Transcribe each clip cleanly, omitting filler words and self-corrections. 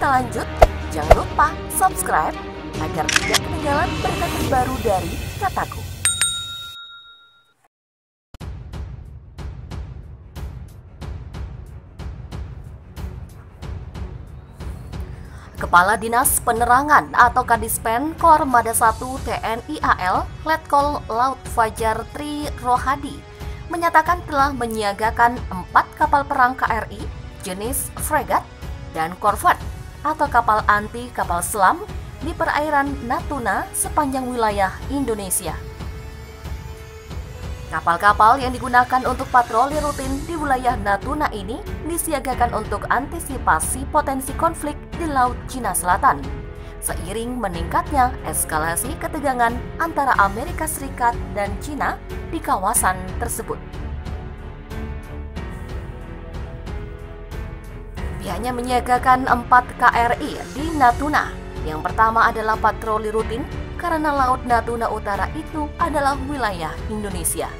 kita lanjut, jangan lupa subscribe agar tidak ketinggalan berita terbaru dari Kataku. Kepala Dinas Penerangan atau Kadispen Kormada 1 TNI AL, Letkol Laut Fajar Tri Rohadi, menyatakan telah menyiagakan 4 kapal perang KRI jenis fregat dan korvet atau kapal anti kapal selam di perairan Natuna sepanjang wilayah Indonesia. Kapal-kapal yang digunakan untuk patroli rutin di wilayah Natuna ini disiagakan untuk antisipasi potensi konflik di Laut Cina Selatan, seiring meningkatnya eskalasi ketegangan antara Amerika Serikat dan Cina di kawasan tersebut. Pihaknya menyiagakan 4 KRI di Natuna. Yang pertama adalah patroli rutin karena Laut Natuna Utara itu adalah wilayah Indonesia.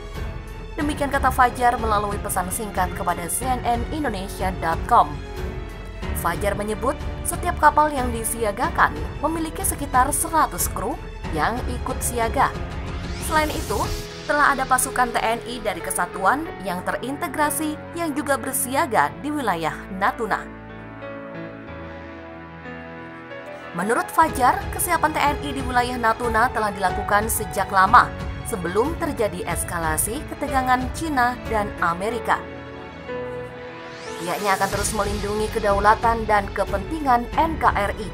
Demikian kata Fajar melalui pesan singkat kepada cnnindonesia.com. Fajar menyebut setiap kapal yang disiagakan memiliki sekitar 100 kru yang ikut siaga. Selain itu, telah ada pasukan TNI dari kesatuan yang terintegrasi yang juga bersiaga di wilayah Natuna. Menurut Fajar, kesiapan TNI di wilayah Natuna telah dilakukan sejak lama sebelum terjadi eskalasi ketegangan Cina dan Amerika. Pihaknya akan terus melindungi kedaulatan dan kepentingan NKRI.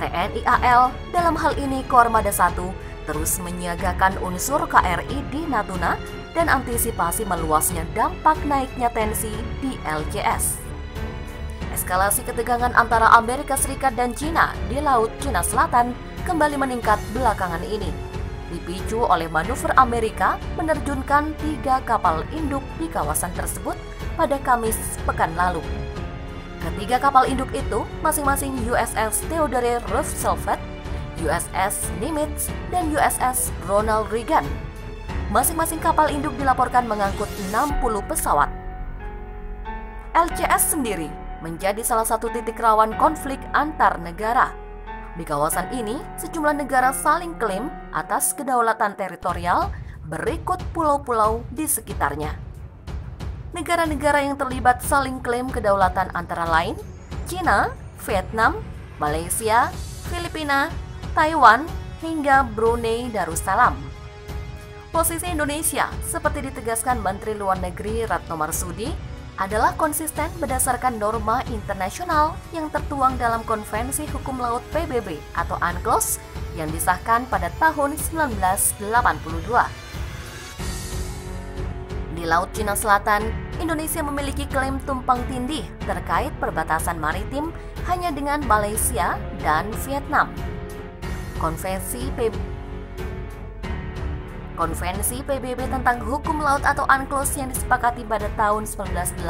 TNI AL dalam hal ini Kormada 1 terus menyiagakan unsur KRI di Natuna dan antisipasi meluasnya dampak naiknya tensi di LCS. Eskalasi ketegangan antara Amerika Serikat dan Cina di Laut Cina Selatan kembali meningkat belakangan ini, dipicu oleh manuver Amerika menerjunkan 3 kapal induk di kawasan tersebut pada Kamis pekan lalu. Ketiga kapal induk itu masing-masing USS Theodore Roosevelt, USS Nimitz, dan USS Ronald Reagan. Masing-masing kapal induk dilaporkan mengangkut 60 pesawat. LCS sendiri menjadi salah satu titik rawan konflik antar negara. Di kawasan ini, sejumlah negara saling klaim atas kedaulatan teritorial berikut pulau-pulau di sekitarnya. Negara-negara yang terlibat saling klaim kedaulatan antara lain Cina, Vietnam, Malaysia, Filipina, Taiwan, hingga Brunei Darussalam. Posisi Indonesia, seperti ditegaskan Menteri Luar Negeri Retno Marsudi, adalah konsisten berdasarkan norma internasional yang tertuang dalam Konvensi Hukum Laut PBB atau UNCLOS yang disahkan pada tahun 1982. Di Laut Cina Selatan, Indonesia memiliki klaim tumpang tindih terkait perbatasan maritim hanya dengan Malaysia dan Vietnam. Konvensi PBB tentang hukum laut atau UNCLOS yang disepakati pada tahun 1982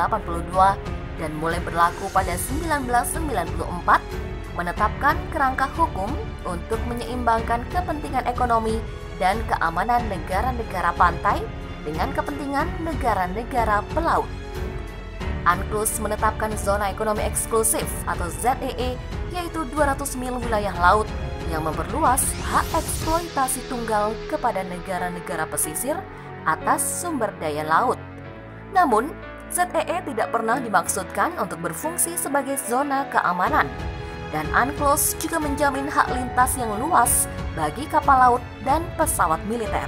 dan mulai berlaku pada 1994 menetapkan kerangka hukum untuk menyeimbangkan kepentingan ekonomi dan keamanan negara-negara pantai dengan kepentingan negara-negara pelaut. UNCLOS menetapkan zona ekonomi eksklusif atau ZEE, yaitu 200 mil wilayah laut yang memperluas hak eksploitasi tunggal kepada negara-negara pesisir atas sumber daya laut. Namun, ZEE tidak pernah dimaksudkan untuk berfungsi sebagai zona keamanan, dan UNCLOS juga menjamin hak lintas yang luas bagi kapal laut dan pesawat militer.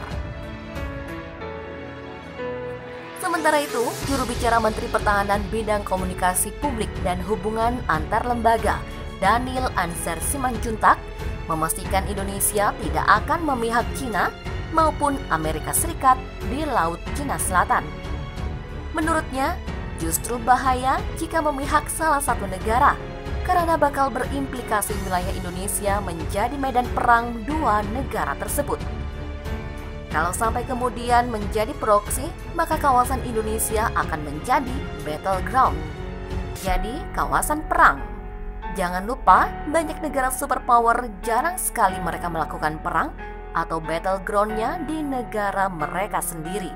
Sementara itu, juru bicara Menteri Pertahanan Bidang Komunikasi Publik dan Hubungan Antar Lembaga, Daniel Anzar Simanjuntak, memastikan Indonesia tidak akan memihak Cina maupun Amerika Serikat di Laut Cina Selatan. Menurutnya, justru bahaya jika memihak salah satu negara, karena bakal berimplikasi wilayah Indonesia menjadi medan perang dua negara tersebut. Kalau sampai kemudian menjadi proksi, maka kawasan Indonesia akan menjadi battleground, jadi kawasan perang. Jangan lupa, banyak negara superpower jarang sekali mereka melakukan perang atau battleground-nya di negara mereka sendiri.